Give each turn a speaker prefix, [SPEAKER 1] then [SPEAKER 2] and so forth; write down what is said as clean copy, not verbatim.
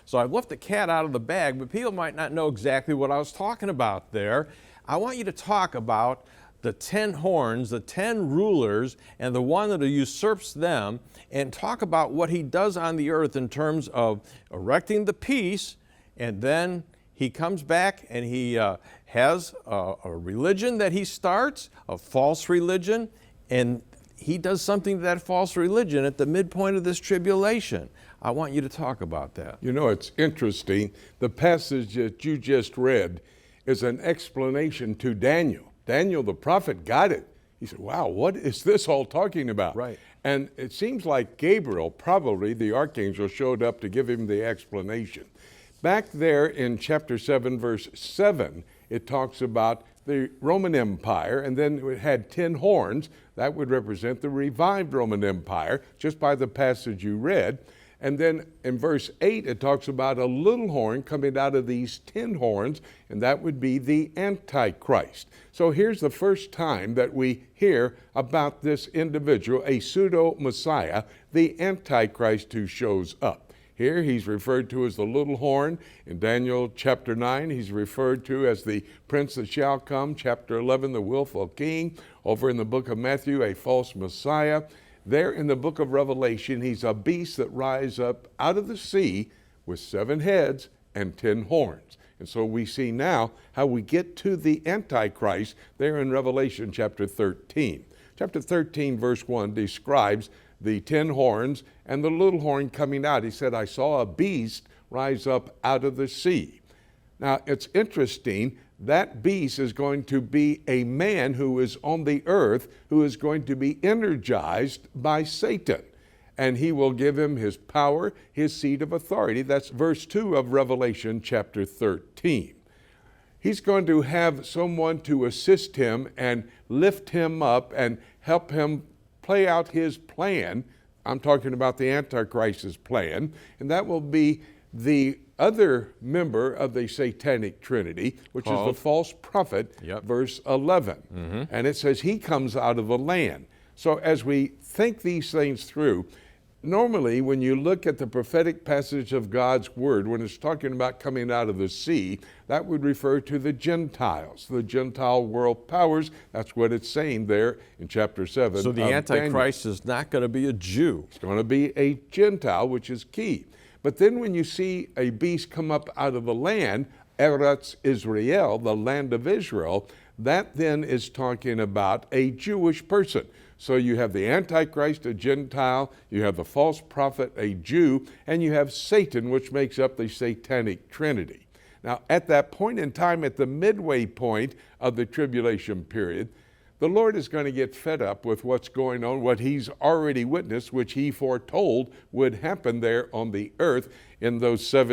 [SPEAKER 1] So I've left the cat out of the bag, but people might not know exactly what I was talking about there. I want you to talk about the 10 horns, the 10 rulers, and the one that usurps them, and talk about what he does on the earth in terms of erecting the peace, and then he comes back and he has a religion that he starts, a false religion, and he does something to that false religion at the midpoint of this tribulation. I want you to talk about that.
[SPEAKER 2] You know, it's interesting. The passage that you just read is an explanation to Daniel. Daniel, the prophet, got it. He said, wow, what is this all talking about?
[SPEAKER 1] Right.
[SPEAKER 2] And it seems like Gabriel, probably the archangel, showed up to give him the explanation. Back there in chapter 7, verse 7, it talks about the Roman Empire, and then it had 10 horns. That would represent the revived Roman Empire, just by the passage you read. And then in verse 8, it talks about a little horn coming out of these 10 horns, and that would be the Antichrist. So here's the first time that we hear about this individual, a pseudo-Messiah, the Antichrist who shows up. Here he's referred to as the little horn. In Daniel chapter 9, he's referred to as the prince that shall come. Chapter 11, the willful king. Over in the book of Matthew, a false Messiah. There in the book of Revelation, he's a beast that rises up out of the sea with 7 heads and 10 horns. And so we see now how we get to the Antichrist there in Revelation chapter 13. Chapter 13, verse 1 describes the 10 horns and the little horn coming out. He said, I saw a beast rise up out of the sea. Now, it's interesting. That beast is going to be a man who is on the earth, who is going to be energized by Satan. And he will give him his power, his seat of authority. That's verse 2 of Revelation chapter 13. He's going to have someone to assist him and lift him up and help him play out his plan. I'm talking about the Antichrist's plan, and that will be the other member of the satanic trinity, which is the false prophet, verse 11. And it says he comes out of the land. So as we think these things through, normally when you look at the prophetic passage of God's word, when it's talking about coming out of the sea, that would refer to the Gentiles, the Gentile world powers. That's what it's saying there in chapter 7.
[SPEAKER 1] So the Antichrist is not going to be a Jew.
[SPEAKER 2] It's going to be a Gentile, which is key. But then when you see a beast come up out of the land, Eretz Israel, the land of Israel, that then is talking about a Jewish person. So you have the Antichrist, a Gentile, you have the false prophet, a Jew, and you have Satan, which makes up the satanic trinity. Now, at that point in time, at the midway point of the tribulation period, the Lord is going to get fed up with what's going on, what he's already witnessed, which he foretold would happen there on the earth in those 7